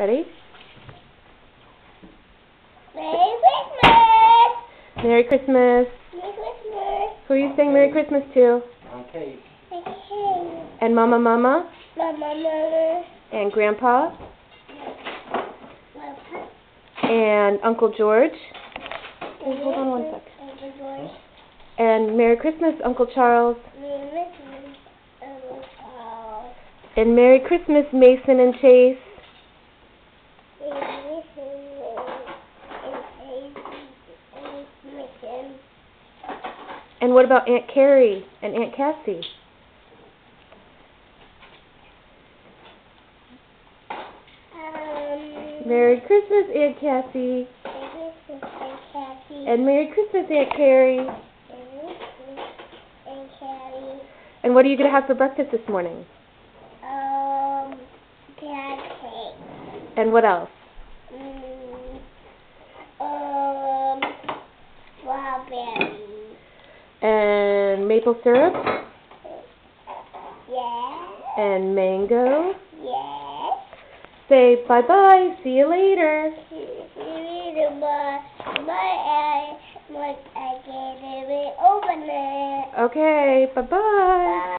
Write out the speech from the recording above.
Ready? Merry Christmas! Merry Christmas. Merry Christmas! Who are you saying Merry Christmas to? Okay. Okay. And Mama? Mama. And Grandpa? Papa. And Uncle George? Okay, hold on one sec. Uncle George. And Merry Christmas, Uncle Charles. Merry Christmas, Uncle Charles. And Merry Christmas, Mason and Chase. Merry Christmas, Mason. And what about Aunt Carrie and Aunt Cassie? Merry Christmas, Aunt Cassie. Merry Christmas, Aunt Cassie. And Merry Christmas, Aunt Carrie. Merry Christmas, Aunt Carrie. And what are you going to have for breakfast this morning? Carrot cake. And what else? Strawberries. And maple syrup? Yeah. And mango? Yes. Say bye-bye. See you later. See you later, bye. Bye. I get it open it. Okay, bye-bye. Bye.